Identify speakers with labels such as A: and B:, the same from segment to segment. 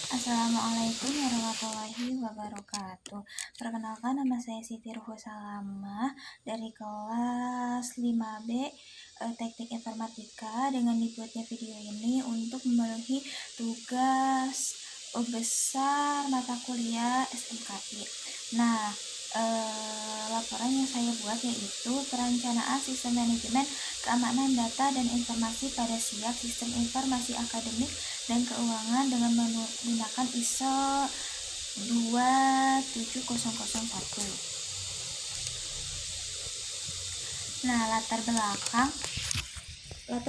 A: Assalamualaikum warahmatullahi wabarakatuh. Perkenalkan, nama saya Siti Ruhusalamah dari kelas 5B Teknik Informatika, dengan dibuatnya video ini untuk memenuhi tugas besar mata kuliah SMKI. Nah, laporan yang saya buat yaitu perencanaan sistem manajemen keamanan data dan informasi pada SIAK Sistem Informasi Akademik dan Keuangan dengan menggunakan ISO 27001. Nah, latar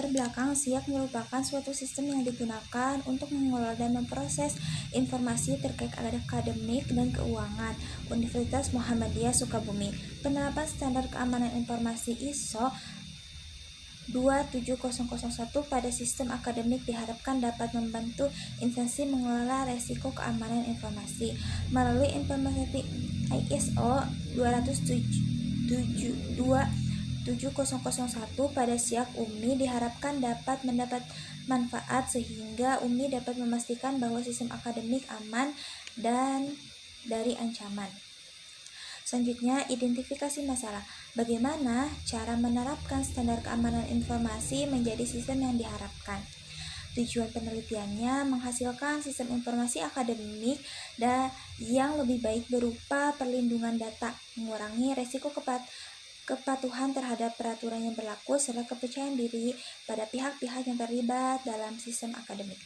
A: belakang SIAK merupakan suatu sistem yang digunakan untuk mengelola dan memproses informasi terkait akademik dan keuangan Universitas Muhammadiyah Sukabumi. Penerapan standar keamanan informasi ISO 27001 pada sistem akademik diharapkan dapat membantu instansi mengelola resiko keamanan informasi. Melalui implementasi ISO 27001 pada SIAK, UMI diharapkan dapat mendapat manfaat sehingga UMI dapat memastikan bahwa sistem akademik aman dan dari ancaman. Selanjutnya, identifikasi masalah. Bagaimana cara menerapkan standar keamanan informasi menjadi sistem yang diharapkan? Tujuan penelitiannya menghasilkan sistem informasi akademik yang lebih baik berupa perlindungan data, mengurangi resiko kepatuhan terhadap peraturan yang berlaku, serta kepercayaan diri pada pihak-pihak yang terlibat dalam sistem akademik.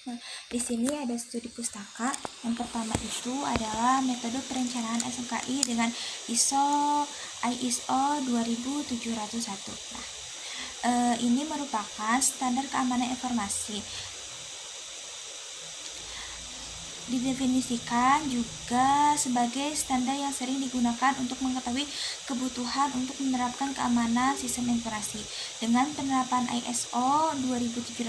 A: Nah, di sini ada studi pustaka. Yang pertama itu adalah metode perencanaan SMKI dengan ISO 27001. Nah, ini merupakan standar keamanan informasi. Didefinisikan juga sebagai standar yang sering digunakan untuk mengetahui kebutuhan untuk menerapkan keamanan sistem informasi. Dengan penerapan ISO 27001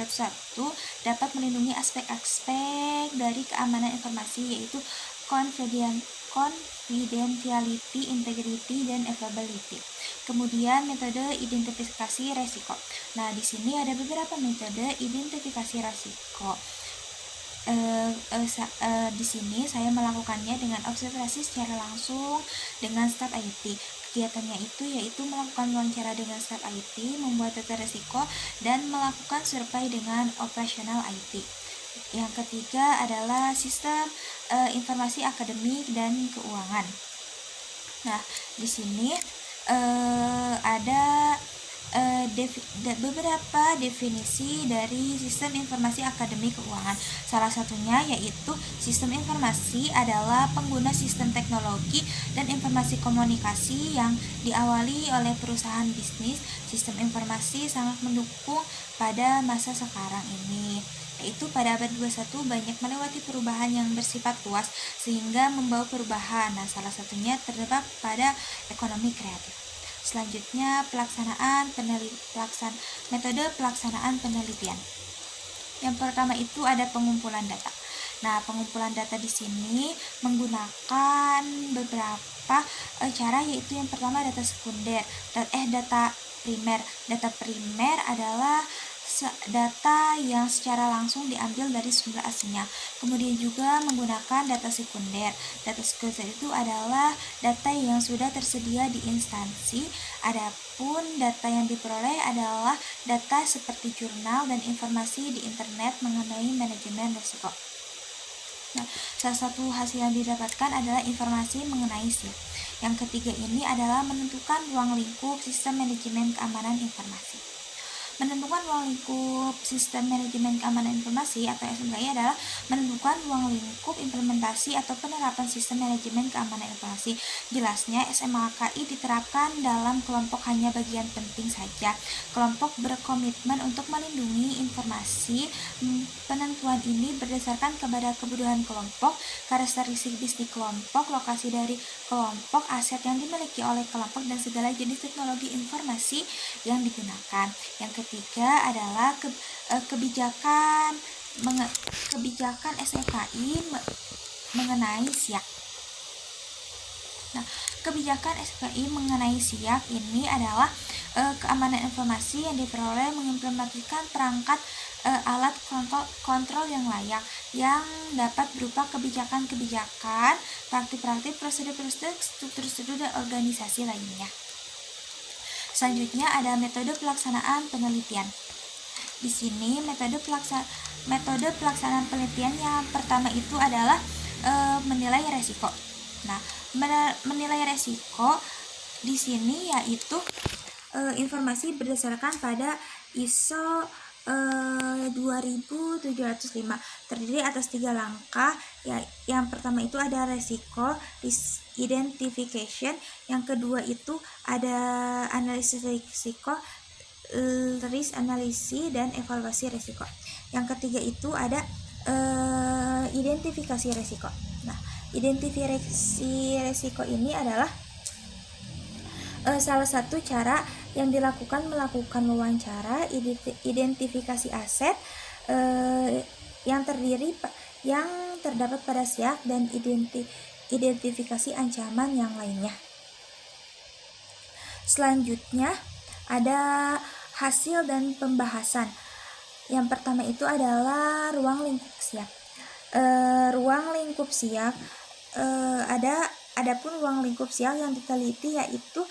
A: dapat melindungi aspek-aspek dari keamanan informasi, yaitu confidentiality, integrity, dan availability. Kemudian metode identifikasi resiko. Nah, di sini ada beberapa metode identifikasi resiko. Di sini saya melakukannya dengan observasi secara langsung dengan staf IT. Kegiatannya itu yaitu melakukan wawancara dengan staf IT, membuat data risiko, dan melakukan survei dengan operasional IT. Yang ketiga adalah sistem informasi akademik dan keuangan. Nah, di sini ada beberapa definisi dari sistem informasi akademik keuangan. Salah satunya yaitu sistem informasi adalah pengguna sistem teknologi dan informasi komunikasi yang diawali oleh perusahaan bisnis. Sistem informasi sangat mendukung pada masa sekarang ini, yaitu pada abad 21 banyak melewati perubahan yang bersifat luas sehingga membawa perubahan. Nah, salah satunya terdapat pada ekonomi kreatif. Selanjutnya, metode pelaksanaan penelitian. Yang pertama itu ada pengumpulan data. Nah, pengumpulan data di sini menggunakan beberapa cara, yaitu yang pertama data sekunder, data primer. Data primer adalah data yang secara langsung diambil dari sumber aslinya. Kemudian juga menggunakan data sekunder. Data sekunder itu adalah data yang sudah tersedia di instansi. Adapun data yang diperoleh adalah data seperti jurnal dan informasi di internet mengenai manajemen risiko. Nah, salah satu hasil yang didapatkan adalah informasi mengenai SIAK. Yang ketiga ini adalah menentukan ruang lingkup sistem manajemen keamanan informasi. Menentukan ruang lingkup sistem manajemen keamanan informasi atau SMKI adalah menentukan ruang lingkup implementasi atau penerapan sistem manajemen keamanan informasi. Jelasnya, SMKI diterapkan dalam kelompok hanya bagian penting saja. Kelompok berkomitmen untuk melindungi informasi. Penentuan ini berdasarkan kepada kebutuhan kelompok, karakteristik bisnis kelompok, lokasi dari kelompok, aset yang dimiliki oleh kelompok, dan segala jenis teknologi informasi yang digunakan. Yang ketiga adalah kebijakan SMKI mengenai SIAK. Nah, kebijakan SMKI mengenai SIAK ini adalah keamanan informasi yang diperoleh mengimplementasikan perangkat alat kontrol yang layak, yang dapat berupa kebijakan-kebijakan, praktik-praktik, prosedur-prosedur, struktur-struktur, dan organisasi lainnya. Selanjutnya ada metode pelaksanaan penelitian. Di sini metode pelaksanaan penelitian yang pertama itu adalah menilai resiko. Nah, menilai resiko di sini yaitu informasi berdasarkan pada ISO 2705, terdiri atas 3 langkah. Yang pertama itu ada resiko identification, yang kedua itu ada analisis resiko, risk analysis, dan evaluasi resiko. Yang ketiga itu ada identifikasi resiko. Nah, identifikasi resiko ini adalah salah satu cara yang melakukan wawancara identifikasi aset yang terdapat pada SIAK, dan identifikasi ancaman yang lainnya. Selanjutnya ada hasil dan pembahasan. Yang pertama itu adalah ruang lingkup SIAK. Ruang lingkup SIAK adapun ruang lingkup SIAK yang diteliti yaitu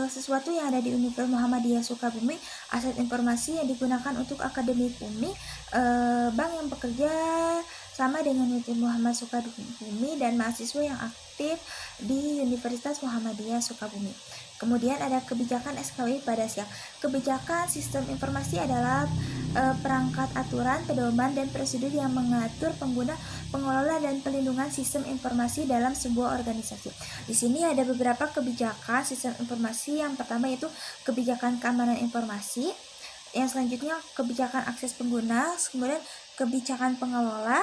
A: sesuatu yang ada di Universitas Muhammadiyah Sukabumi, aset informasi yang digunakan untuk akademik UMI, bank yang bekerja sama dengan Universitas Muhammad Sukabumi, dan mahasiswa yang aktif di Universitas Muhammadiyah Sukabumi. Kemudian ada kebijakan SKW pada SIAK. Kebijakan sistem informasi adalah perangkat aturan, pedoman, dan prosedur yang mengatur pengguna, pengelola, dan pelindungan sistem informasi dalam sebuah organisasi. Di sini ada beberapa kebijakan sistem informasi. Yang pertama itu kebijakan keamanan informasi. Yang selanjutnya kebijakan akses pengguna, kemudian kebijakan pengelola.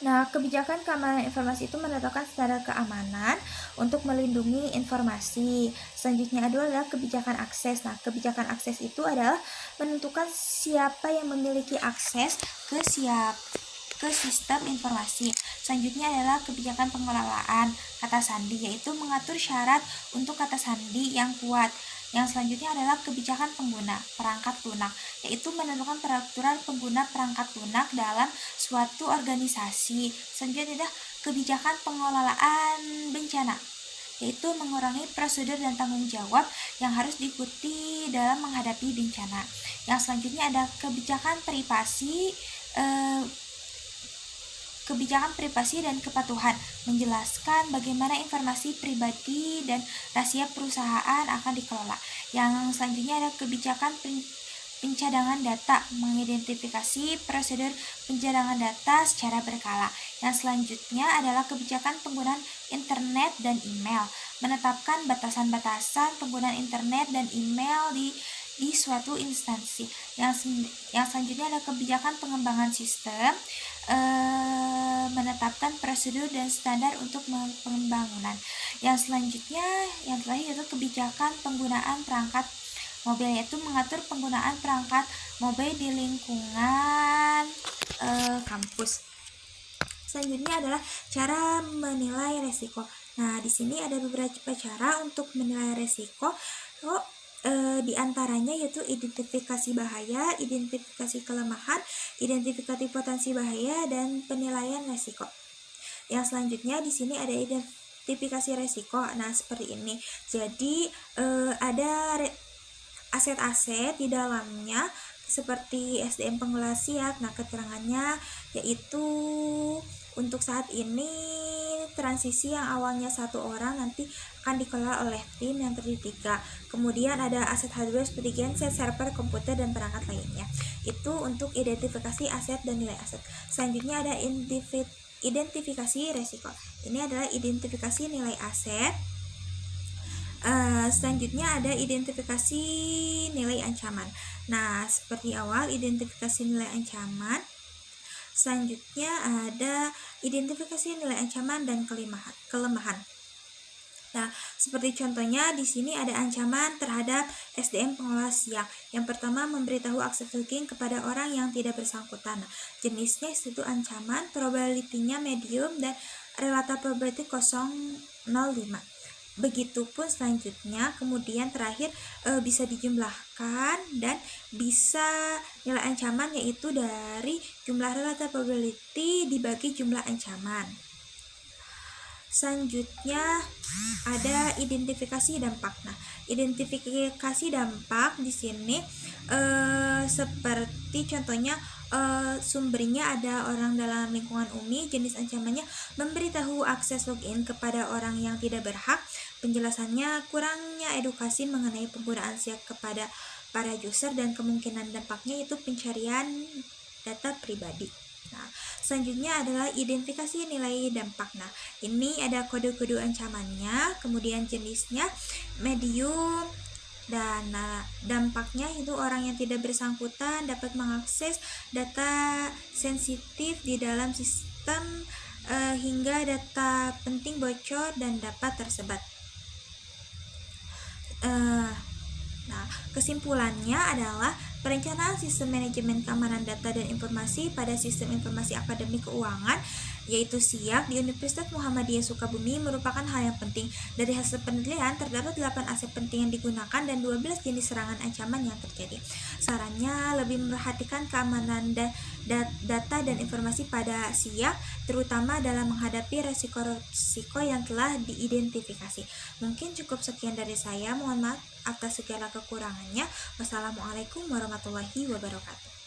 A: Nah, kebijakan keamanan informasi itu menetapkan standar keamanan untuk melindungi informasi. Selanjutnya adalah kebijakan akses. Nah, kebijakan akses itu adalah menentukan siapa yang memiliki akses ke sistem informasi. Selanjutnya adalah kebijakan pengelolaan kata sandi, yaitu mengatur syarat untuk kata sandi yang kuat. Yang selanjutnya adalah kebijakan pengguna perangkat lunak, yaitu menentukan peraturan pengguna perangkat lunak dalam suatu organisasi. Selanjutnya adalah kebijakan pengelolaan bencana, yaitu mengurangi prosedur dan tanggung jawab yang harus diikuti dalam menghadapi bencana. Yang selanjutnya ada kebijakan privasi dan kepatuhan, menjelaskan bagaimana informasi pribadi dan rahasia perusahaan akan dikelola. Yang selanjutnya ada kebijakan pencadangan data, mengidentifikasi prosedur pencadangan data secara berkala. Yang selanjutnya adalah kebijakan penggunaan internet dan email, menetapkan batasan-batasan penggunaan internet dan email di suatu instansi. Yang selanjutnya ada kebijakan pengembangan sistem, menetapkan prosedur dan standar untuk pembangunan. Yang selanjutnya, yang terakhir itu kebijakan penggunaan perangkat mobil, yaitu mengatur penggunaan perangkat mobil di lingkungan kampus. Selanjutnya adalah cara menilai resiko. Nah, di sini ada beberapa cara untuk menilai resiko. Di antaranya yaitu identifikasi bahaya, identifikasi kelemahan, identifikasi potensi bahaya, dan penilaian resiko. Yang selanjutnya di sini ada identifikasi resiko. Nah, seperti ini. Jadi ada aset-aset di dalamnya seperti SDM pengelola SIAK. Nah, keterangannya yaitu untuk saat ini transisi yang awalnya 1 orang nanti akan dikelola oleh tim yang terdiri 3. Kemudian ada aset hardware seperti genset, server, komputer, dan perangkat lainnya. Itu untuk identifikasi aset dan nilai aset. Selanjutnya ada identifikasi resiko. Ini adalah identifikasi nilai aset. Selanjutnya ada identifikasi nilai ancaman. Nah, seperti awal identifikasi nilai ancaman. Selanjutnya ada identifikasi nilai ancaman dan kelemahan. Nah, seperti contohnya di sini ada ancaman terhadap SDM pengelola SIAK. Yang pertama, memberitahu access leaking kepada orang yang tidak bersangkutan. Nah, jenisnya itu ancaman, probability-nya medium, dan relative probability 0,05. Begitupun selanjutnya, kemudian terakhir bisa dijumlahkan dan bisa nilai ancaman yaitu dari jumlah relative probability dibagi jumlah ancaman. Selanjutnya ada identifikasi dampak. Nah, identifikasi dampak di sini seperti contohnya sumbernya ada orang dalam lingkungan UMI, jenis ancamannya memberitahu akses login kepada orang yang tidak berhak, penjelasannya kurangnya edukasi mengenai penggunaan SIAK kepada para user, dan kemungkinan dampaknya itu pencarian data pribadi. Nah, selanjutnya adalah identifikasi nilai dampak. Nah, ini ada kode-kode ancamannya, kemudian jenisnya medium, dan dampaknya itu orang yang tidak bersangkutan dapat mengakses data sensitif di dalam sistem hingga data penting bocor dan dapat tersebar. Nah, kesimpulannya adalah perencanaan sistem manajemen keamanan data dan informasi pada sistem informasi akademik keuangan yaitu SIAK di Universitas Muhammadiyah Sukabumi merupakan hal yang penting. Dari hasil penelitian terdapat 8 aspek penting yang digunakan dan 12 jenis serangan ancaman yang terjadi. Sarannya lebih memperhatikan keamanan data dan informasi pada SIAK terutama dalam menghadapi resiko-resiko yang telah diidentifikasi. Mungkin cukup sekian dari saya, mohon maaf atas segala kekurangannya. Wassalamualaikum warahmatullahi wabarakatuh.